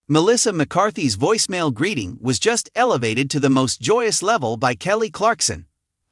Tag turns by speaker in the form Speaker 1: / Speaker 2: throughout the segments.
Speaker 1: Melissa McCarthy's voicemail greeting was just elevated to the most joyous level by Kelly Clarkson.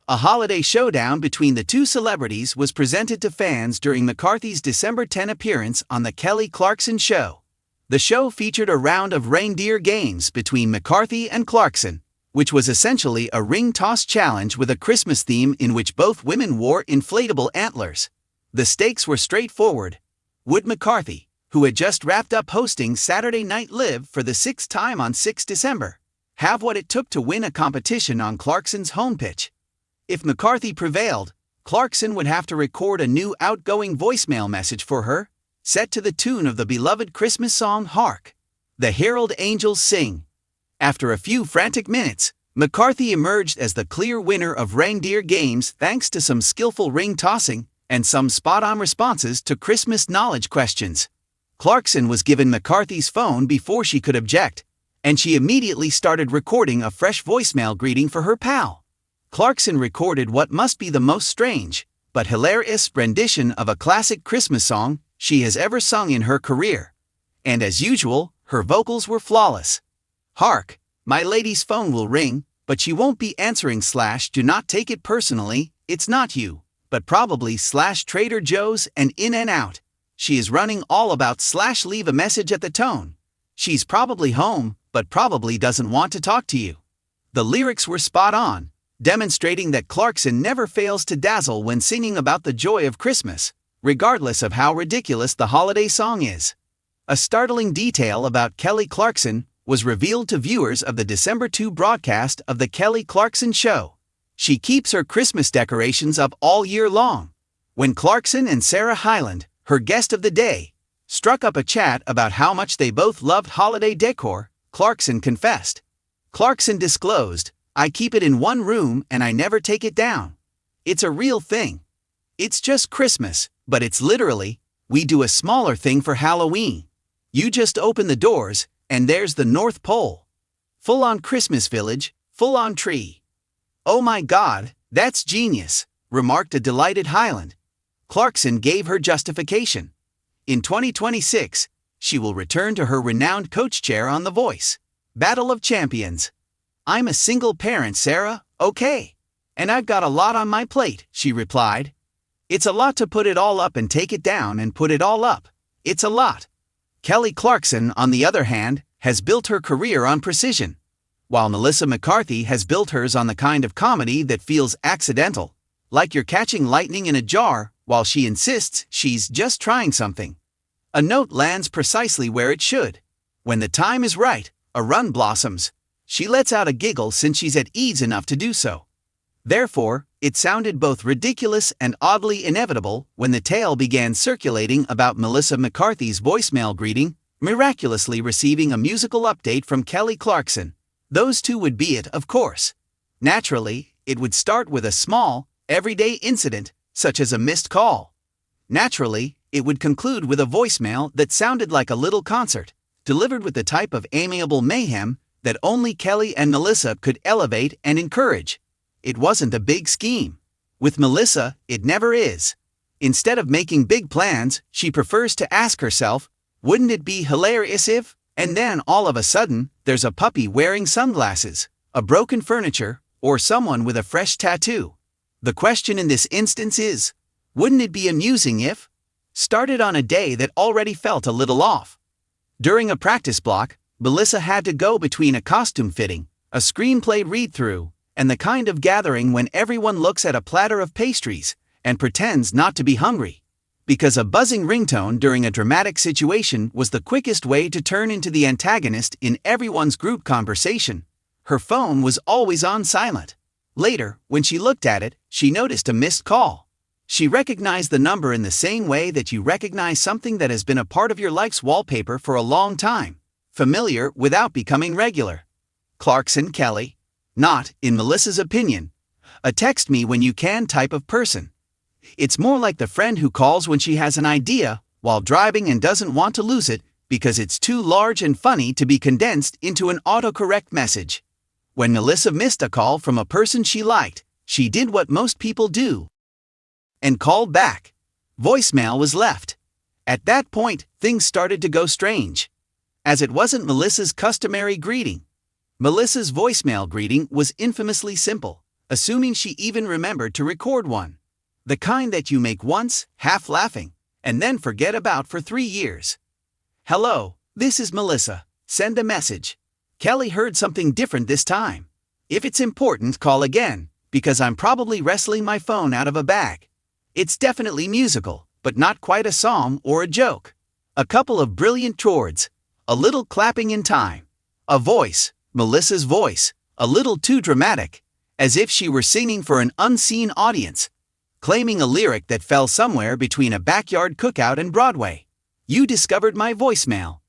Speaker 1: A holiday showdown between the two celebrities was presented to fans during McCarthy's December 10 appearance on The Kelly Clarkson Show. The show featured a round of reindeer games between McCarthy and Clarkson, which was essentially a ring toss challenge with a Christmas theme in which both women wore inflatable antlers. The stakes were straightforward. Would McCarthy, who had just wrapped up hosting Saturday Night Live for the sixth time on 6 December, have what it took to win a competition on Clarkson's home pitch? If McCarthy prevailed, Clarkson would have to record a new outgoing voicemail message for her, set to the tune of the beloved Christmas song Hark, the Herald Angels Sing. After a few frantic minutes, McCarthy emerged as the clear winner of reindeer games thanks to some skillful ring tossing and some spot-on responses to Christmas knowledge questions. Clarkson was given McCarthy's phone before she could object, and she immediately started recording a fresh voicemail greeting for her pal. Clarkson recorded what must be the most strange, but hilarious rendition of a classic Christmas song she has ever sung in her career. And as usual, her vocals were flawless. Hark, my lady's phone will ring, but she won't be answering / do not take it personally, it's not you, but probably / Trader Joe's and in and out. She is running all about / leave a message at the tone. She's probably home, but probably doesn't want to talk to you. The lyrics were spot on, demonstrating that Clarkson never fails to dazzle when singing about the joy of Christmas, regardless of how ridiculous the holiday song is. A startling detail about Kelly Clarkson was revealed to viewers of the December 2 broadcast of The Kelly Clarkson Show. She keeps her Christmas decorations up all year long. When Clarkson and Sarah Hyland, her guest of the day, struck up a chat about how much they both loved holiday decor, Clarkson confessed. Clarkson disclosed, "I keep it in one room and I never take it down. It's a real thing. It's just Christmas, but it's literally, we do a smaller thing for Halloween. You just open the doors, and there's the North Pole. Full-on Christmas village, full-on tree." "Oh my God, that's genius," remarked a delighted Hyland. Clarkson gave her justification. In 2026, she will return to her renowned coach chair on The Voice. Battle of Champions. "I'm a single parent, Sarah, okay. And I've got a lot on my plate," she replied. "It's a lot to put it all up and take it down and put it all up. It's a lot." Kelly Clarkson, on the other hand, has built her career on precision, while Melissa McCarthy has built hers on the kind of comedy that feels accidental, like you're catching lightning in a jar, while she insists she's just trying something. A note lands precisely where it should. When the time is right, a run blossoms. She lets out a giggle since she's at ease enough to do so. Therefore, it sounded both ridiculous and oddly inevitable when the tale began circulating about Melissa McCarthy's voicemail greeting, miraculously receiving a musical update from Kelly Clarkson. Those two would be it, of course. Naturally, it would start with a small, everyday incident, such as a missed call. Naturally, it would conclude with a voicemail that sounded like a little concert, delivered with the type of amiable mayhem that only Kelly and Melissa could elevate and encourage. It wasn't a big scheme. With Melissa, it never is. Instead of making big plans, she prefers to ask herself, wouldn't it be hilarious if, and then all of a sudden, there's a puppy wearing sunglasses, a broken furniture, or someone with a fresh tattoo. The question in this instance is, wouldn't it be amusing if? Started on a day that already felt a little off. During a practice block, Melissa had to go between a costume fitting, a screenplay read-through, and the kind of gathering when everyone looks at a platter of pastries and pretends not to be hungry. Because a buzzing ringtone during a dramatic situation was the quickest way to turn into the antagonist in everyone's group conversation, her phone was always on silent. Later, when she looked at it, she noticed a missed call. She recognized the number in the same way that you recognize something that has been a part of your life's wallpaper for a long time, familiar without becoming regular. Clarkson Kelly. Not, in Melissa's opinion, a text me when you can type of person. It's more like the friend who calls when she has an idea while driving and doesn't want to lose it because it's too large and funny to be condensed into an autocorrect message. When Melissa missed a call from a person she liked, she did what most people do and called back. Voicemail was left. At that point, things started to go strange. as it wasn't Melissa's customary greeting. Melissa's voicemail greeting was infamously simple, assuming she even remembered to record one. The kind that you make once, half laughing, and then forget about for 3 years. Hello, this is Melissa. Send a message. Kelly heard something different this time. If it's important, call again, because I'm probably wrestling my phone out of a bag. It's definitely musical, but not quite a song or a joke. A couple of brilliant chords, a little clapping in time. A voice, Melissa's voice, a little too dramatic, as if she were singing for an unseen audience, claiming a lyric that fell somewhere between a backyard cookout and Broadway. You discovered my voicemail.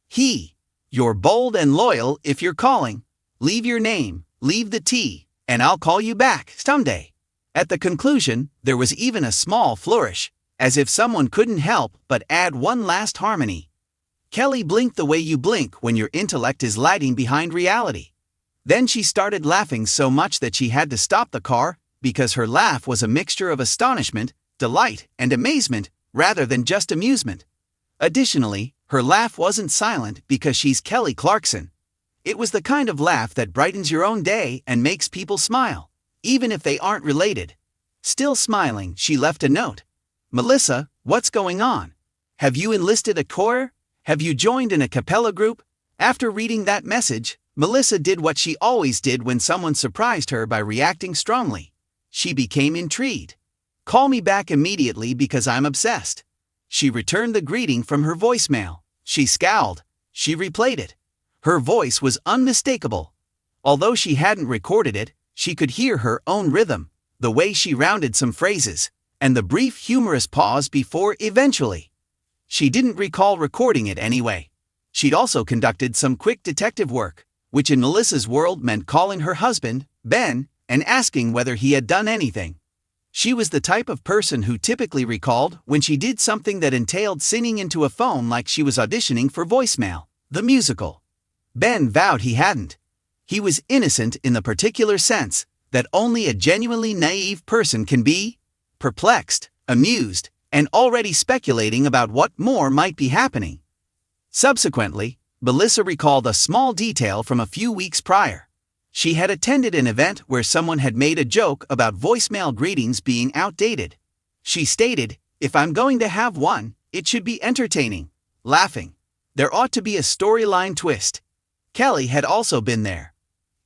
Speaker 1: You're bold and loyal if you're calling. Leave your name, leave the T, and I'll call you back someday. At the conclusion, there was even a small flourish, as if someone couldn't help but add one last harmony. Kelly blinked the way you blink when your intellect is lagging behind reality. Then she started laughing so much that she had to stop the car, because her laugh was a mixture of astonishment, delight, and amazement, rather than just amusement. Additionally, her laugh wasn't silent because she's Kelly Clarkson. It was the kind of laugh that brightens your own day and makes people smile, even if they aren't related. Still smiling, she left a note. Melissa, what's going on? Have you enlisted a choir? Have you joined in a cappella group? After reading that message, Melissa did what she always did when someone surprised her by reacting strongly. She became intrigued. Call me back immediately because I'm obsessed. She returned the greeting from her voicemail. She scowled. She replayed it. Her voice was unmistakable. Although she hadn't recorded it, she could hear her own rhythm, the way she rounded some phrases, and the brief humorous pause before eventually. She didn't recall recording it anyway. She'd also conducted some quick detective work, which in Melissa's world meant calling her husband, Ben, and asking whether he had done anything. She was the type of person who typically recalled when she did something that entailed singing into a phone like she was auditioning for Voicemail, the musical. Ben vowed he hadn't. He was innocent in the particular sense that only a genuinely naive person can be, perplexed, amused, and already speculating about what more might be happening. Subsequently, Melissa recalled a small detail from a few weeks prior. She had attended an event where someone had made a joke about voicemail greetings being outdated. She stated, "If I'm going to have one, it should be entertaining, laughing. There ought to be a storyline twist." Kelly had also been there.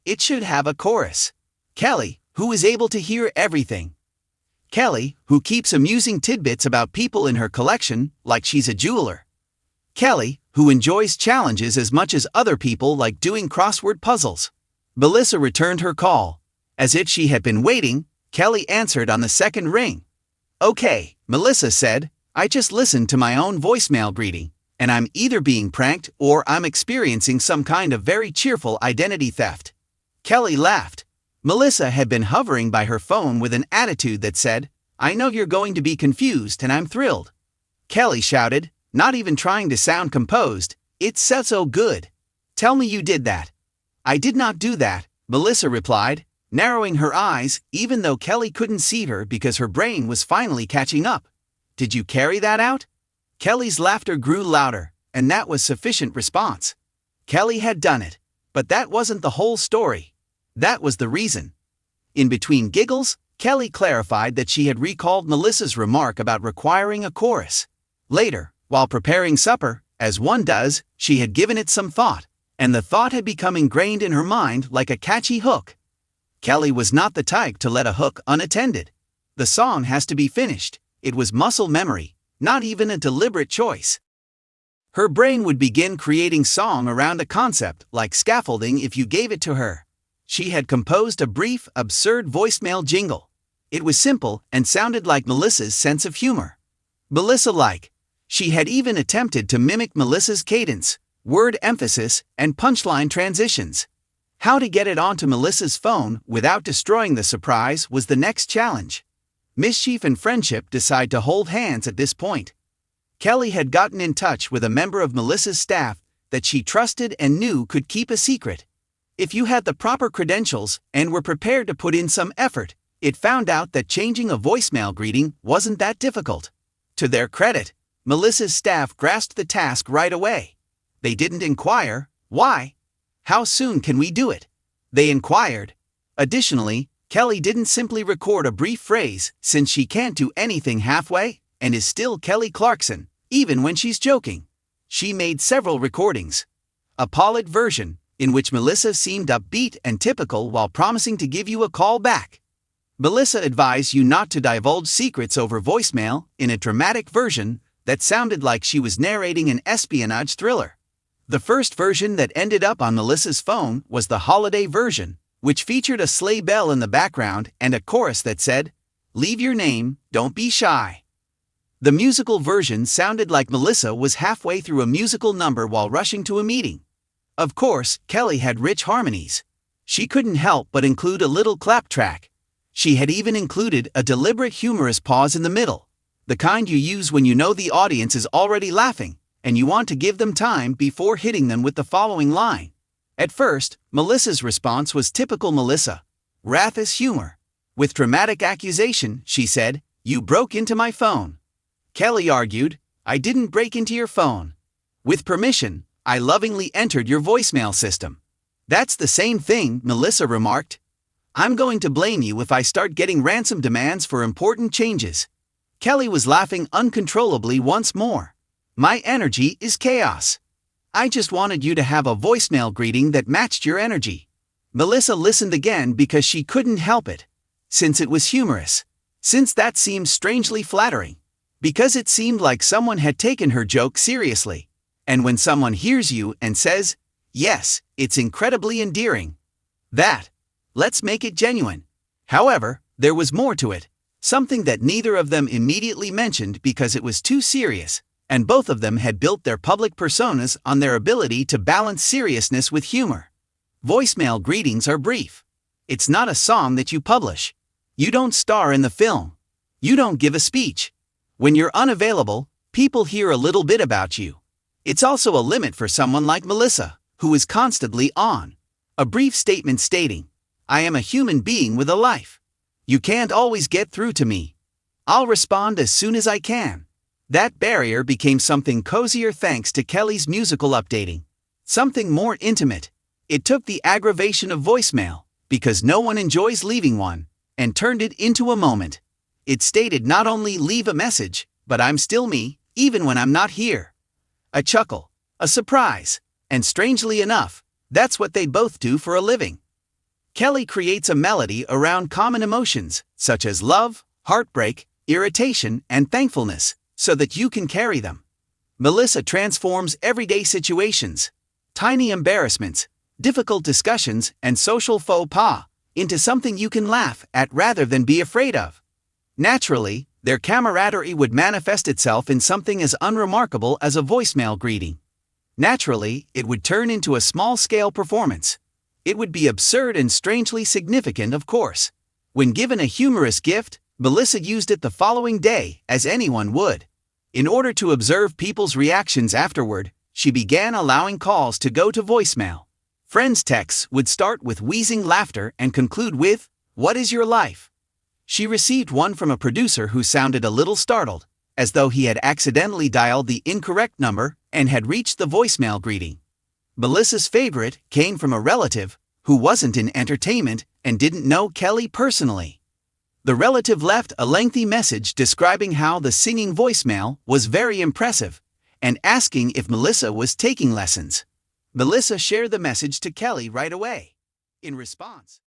Speaker 1: It should have a chorus. Kelly, who is able to hear everything. Kelly, who keeps amusing tidbits about people in her collection, like she's a jeweler. Kelly, who enjoys challenges as much as other people like doing crossword puzzles. Melissa returned her call. As if she had been waiting, Kelly answered on the second ring. "Okay," Melissa said, "I just listened to my own voicemail greeting, and I'm either being pranked or I'm experiencing some kind of very cheerful identity theft." Kelly laughed. Melissa had been hovering by her phone with an attitude that said, "I know you're going to be confused and I'm thrilled." Kelly shouted, not even trying to sound composed, "It's so good. Tell me you did that." "I did not do that," Melissa replied, narrowing her eyes even though Kelly couldn't see her because her brain was finally catching up. "Did you carry that out?" Kelly's laughter grew louder, and that was sufficient response. Kelly had done it, but that wasn't the whole story. That was the reason. In between giggles, Kelly clarified that she had recalled Melissa's remark about requiring a chorus. Later, while preparing supper, as one does, she had given it some thought, and the thought had become ingrained in her mind like a catchy hook. Kelly was not the type to let a hook unattended. The song has to be finished. It was muscle memory, not even a deliberate choice. Her brain would begin creating song around a concept like scaffolding if you gave it to her. She had composed a brief, absurd voicemail jingle. It was simple and sounded like Melissa's sense of humor. Melissa-like. She had even attempted to mimic Melissa's cadence, word emphasis, and punchline transitions. How to get it onto Melissa's phone without destroying the surprise was the next challenge. Mischief and friendship decide to hold hands at this point. Kelly had gotten in touch with a member of Melissa's staff that she trusted and knew could keep a secret. If you had the proper credentials and were prepared to put in some effort, it found out that changing a voicemail greeting wasn't that difficult. To their credit, Melissa's staff grasped the task right away. They didn't inquire, why? How soon can we do it? They inquired. Additionally, Kelly didn't simply record a brief phrase, since she can't do anything halfway, and is still Kelly Clarkson, even when she's joking. She made several recordings. A polished version, in which Melissa seemed upbeat and typical while promising to give you a call back. Melissa advised you not to divulge secrets over voicemail in a dramatic version that sounded like she was narrating an espionage thriller. The first version that ended up on Melissa's phone was the holiday version, which featured a sleigh bell in the background and a chorus that said, "Leave your name, don't be shy." The musical version sounded like Melissa was halfway through a musical number while rushing to a meeting. Of course, Kelly had rich harmonies. She couldn't help but include a little clap track. She had even included a deliberate humorous pause in the middle, the kind you use when you know the audience is already laughing, and you want to give them time before hitting them with the following line. At first, Melissa's response was typical Melissa. Wrath is humor. With dramatic accusation, she said, "You broke into my phone." Kelly argued, "I didn't break into your phone. With permission, I lovingly entered your voicemail system." "That's the same thing," Melissa remarked. "I'm going to blame you if I start getting ransom demands for important changes." Kelly was laughing uncontrollably once more. "My energy is chaos. I just wanted you to have a voicemail greeting that matched your energy." Melissa listened again because she couldn't help it. Since it was humorous. Since that seemed strangely flattering. Because it seemed like someone had taken her joke seriously. And when someone hears you and says, "Yes," it's incredibly endearing. Let's make it genuine. However, there was more to it. Something that neither of them immediately mentioned because it was too serious, and both of them had built their public personas on their ability to balance seriousness with humor. Voicemail greetings are brief. It's not a song that you publish. You don't star in the film. You don't give a speech. When you're unavailable, people hear a little bit about you. It's also a limit for someone like Melissa, who is constantly on. A brief statement stating, "I am a human being with a life. You can't always get through to me. I'll respond as soon as I can." That barrier became something cozier thanks to Kelly's musical updating. Something more intimate. It took the aggravation of voicemail, because no one enjoys leaving one, and turned it into a moment. It stated not only "leave a message," but "I'm still me, even when I'm not here." A chuckle, a surprise, and strangely enough, that's what they both do for a living. Kelly creates a melody around common emotions, such as love, heartbreak, irritation, and thankfulness, so that you can carry them. Melissa transforms everyday situations, tiny embarrassments, difficult discussions, and social faux pas, into something you can laugh at rather than be afraid of. Naturally, their camaraderie would manifest itself in something as unremarkable as a voicemail greeting. Naturally, it would turn into a small-scale performance. It would be absurd and strangely significant, of course. When given a humorous gift, Melissa used it the following day, as anyone would. In order to observe people's reactions afterward, she began allowing calls to go to voicemail. Friends' texts would start with wheezing laughter and conclude with, "What is your life?" She received one from a producer who sounded a little startled, as though he had accidentally dialed the incorrect number and had reached the voicemail greeting. Melissa's favorite came from a relative who wasn't in entertainment and didn't know Kelly personally. The relative left a lengthy message describing how the singing voicemail was very impressive and asking if Melissa was taking lessons. Melissa shared the message to Kelly right away. In response,